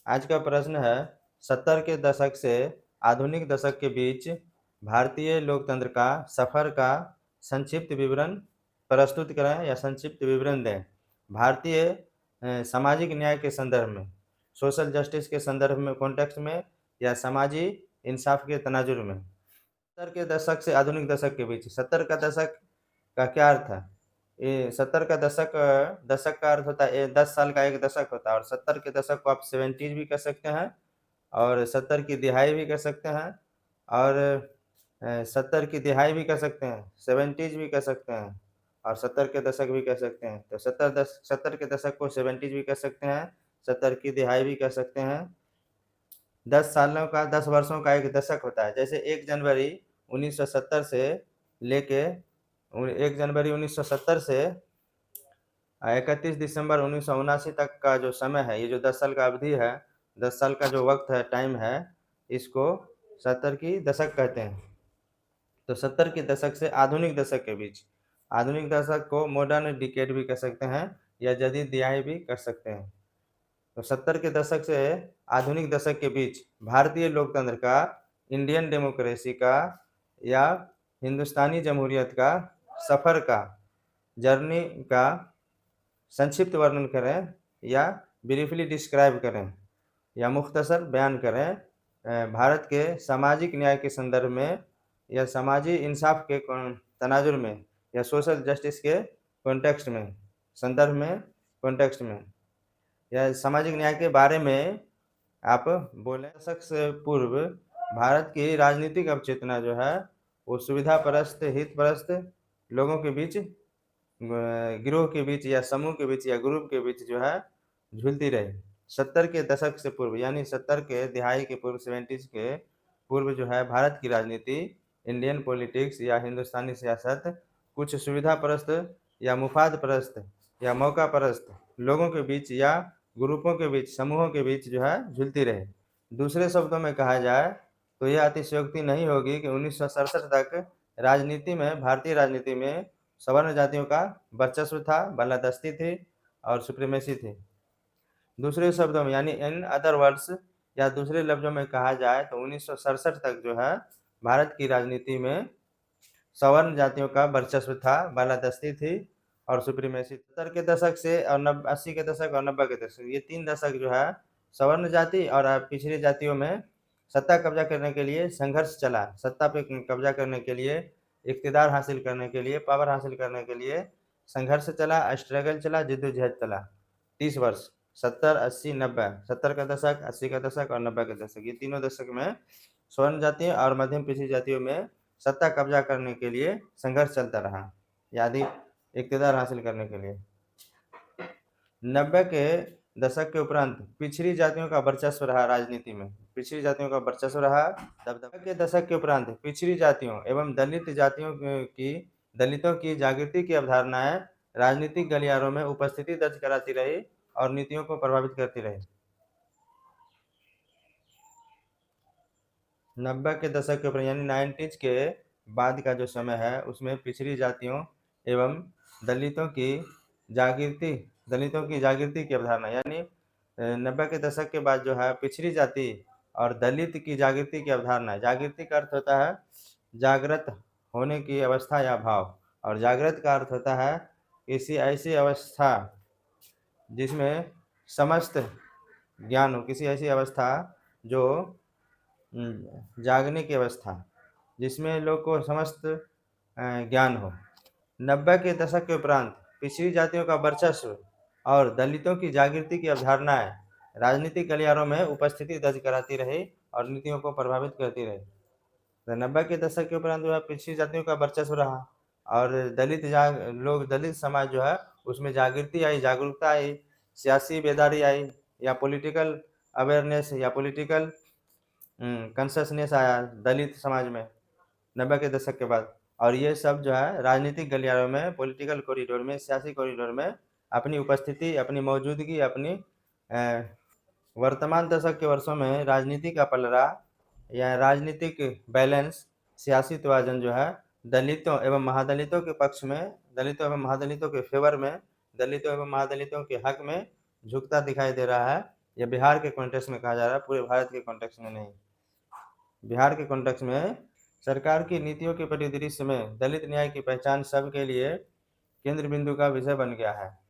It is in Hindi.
आज का प्रश्न है 70 के दशक से आधुनिक दशक के बीच भारतीय लोकतंत्र का सफर का संक्षिप्त विवरण प्रस्तुत करें या संक्षिप्त विवरण दें। भारतीय सामाजिक न्याय के संदर्भ में, सोशल जस्टिस के संदर्भ में, कॉन्टेक्स्ट में, या समाजी इंसाफ के तनाजुर में। 70 के दशक से आधुनिक दशक के बीच, 70 का दशक का क्या अर्थ है? ये 70 का दशक, दशक का अर्थ होता है 10 साल का एक दशक होता है, और 70 के दशक को आप 70s भी कह सकते हैं, और 70 की दिहाई भी कह सकते हैं, और 70 की दिहाई भी कह सकते हैं, 70s भी कह सकते हैं, और 70 के दशक भी कह सकते हैं। तो 70 के दशक को 70s भी कह सकते हैं, 70 की दिहाई भी कह सकते हैं। 10 सालों का, 10 वर्षों का एक दशक होता है। जैसे 1 जनवरी 1970 से लेके 1 जनवरी 1970 से 31 दिसंबर 1979 तक का जो समय है, ये जो 10 साल का अवधि है, 10 साल का जो वक्त है, टाइम है, इसको 70 की दशक कहते हैं। तो 70 के दशक से आधुनिक दशक के बीच, आधुनिक दशक को मॉडर्न डिकेड भी कह सकते हैं, या जदीद दिहाई भी कर सकते हैं। तो 70 के दशक से आधुनिक दशक के बीच भारतीय लोकतंत्र का, इंडियन डेमोक्रेसी का, या हिंदुस्तानी जमहूरियत का सफ़र का, जर्नी का संक्षिप्त वर्णन करें, या ब्रीफली डिस्क्राइब करें, या मुख्तसर बयान करें। भारत के सामाजिक न्याय के संदर्भ में, या समाजी इंसाफ के तनाजुर में, या सोशल जस्टिस के कॉन्टेक्स्ट में, संदर्भ में, कॉन्टेक्स्ट में, या सामाजिक न्याय के बारे में आप बोलें। दशक से पूर्व भारत की राजनीतिक अवचेतना जो है, वो सुविधा परस्त, हित परस्त लोगों के बीच, गिरोह के बीच, या समूह के बीच, या ग्रुप के बीच जो है झूलती रही। 70 के दशक से पूर्व, यानी 70 के दिहाई के पूर्व, 70s के पूर्व जो है, भारत की राजनीति, इंडियन पॉलिटिक्स या हिंदुस्तानी सियासत कुछ सुविधा परस्त, या मुफाद परस्त, या मौका परस्त लोगों के बीच, या ग्रुपों के बीच, समूहों के बीच जो है झूलती रही। दूसरे शब्दों में कहा जाए तो यह अतिशयोक्ति नहीं होगी कि 1967 तक राजनीति में, भारतीय राजनीति में सवर्ण जातियों का वर्चस्व था, बालादस्ती थी, और सुप्रीमेसी थी। दूसरे शब्दों में, यानी इन अदर वर्ड्स, या दूसरे लफ्जों में कहा जाए तो 1967 तक जो है भारत की राजनीति में सवर्ण जातियों का वर्चस्व था, बालादस्ती थी, और सुप्रीमेसी। 70 के दशक से और 80 के दशक और 90 के दशक, ये 3 दशक जो है सवर्ण जाति और पिछड़ी जातियों में सत्ता कब्जा करने के लिए संघर्ष चला। सत्ता पे कब्जा करने के लिए, इक़्तिदार हासिल करने के लिए, पावर हासिल करने के लिए संघर्ष चला, स्ट्रगल चला, जिद्दोजहद चला। 30 वर्ष, 70, 80, 90, 70 का दशक, 80 का दशक और 90 का दशक, ये तीनों दशक में स्वर्ण जातियों और मध्यम पिछड़ी जातियों में सत्ता कब्जा करने के लिए संघर्ष चलता रहा, यानी इक़्तिदार हासिल करने के लिए। 90 के दशक के उपरांत पिछड़ी जातियों का वर्चस्व रहा राजनीति में, पिछड़ी जातियों का वर्चस्व रहा। दबदबा के दशक के उपरांत पिछड़ी जातियों एवं दलितों की जागृति की अवधारणाएं राजनीतिक गलियारों में उपस्थिति दर्ज कराती रही और नीतियों को प्रभावित करती रही। 90 के दशक के ऊपर, यानी 90s के बाद का जो समय है, उसमें पिछड़ी जातियों एवं दलितों की जागृति की अवधारणा, यानी 90 के दशक के बाद जो है पिछड़ी जाति और दलित की जागृति की अवधारणा। जागृति का अर्थ होता है जागृत होने की अवस्था या भाव, और जागृत का अर्थ होता है किसी ऐसी अवस्था जिसमें समस्त ज्ञान हो, किसी ऐसी अवस्था जो जागने की अवस्था, जिसमें लोग को समस्त ज्ञान हो। 90 के दशक के उपरांत पिछड़ी जातियों का वर्चस्व और दलितों की जागृति की अवधारणाएं राजनीतिक गलियारों में उपस्थिति दर्ज कराती रही और नीतियों को प्रभावित करती रही। तो 90 के दशक के उपरांत जो है पिछड़ी जातियों का वर्चस्व रहा, और दलित समाज जो है उसमें जागृति आई, जागरूकता आई, सियासी बेदारी आई, या पॉलिटिकल अवेयरनेस, या पॉलिटिकल कॉन्शसनेस आया दलित समाज में 90 के दशक के बाद। और ये सब जो है राजनीतिक गलियारों में, पॉलिटिकल कॉरिडोर में, सियासी कॉरिडोर में अपनी उपस्थिति, अपनी मौजूदगी, अपनी वर्तमान दशक के वर्षों में राजनीति का पलड़ा या राजनीतिक बैलेंस, सियासी तवाज़ुन जो है दलितों एवं महादलितों के पक्ष में, दलितों एवं महादलितों के फेवर में, दलितों एवं महादलितों के हक में झुकता दिखाई दे रहा है। ये बिहार के कॉन्टेक्स्ट में कहा जा रहा है, पूरे भारत के कॉन्टेक्स्ट में नहीं। बिहार के कॉन्टेक्स्ट में सरकार की नीतियों के परिदृश्य में दलित न्याय की पहचान सबके लिए केंद्र बिंदु का विषय बन गया है।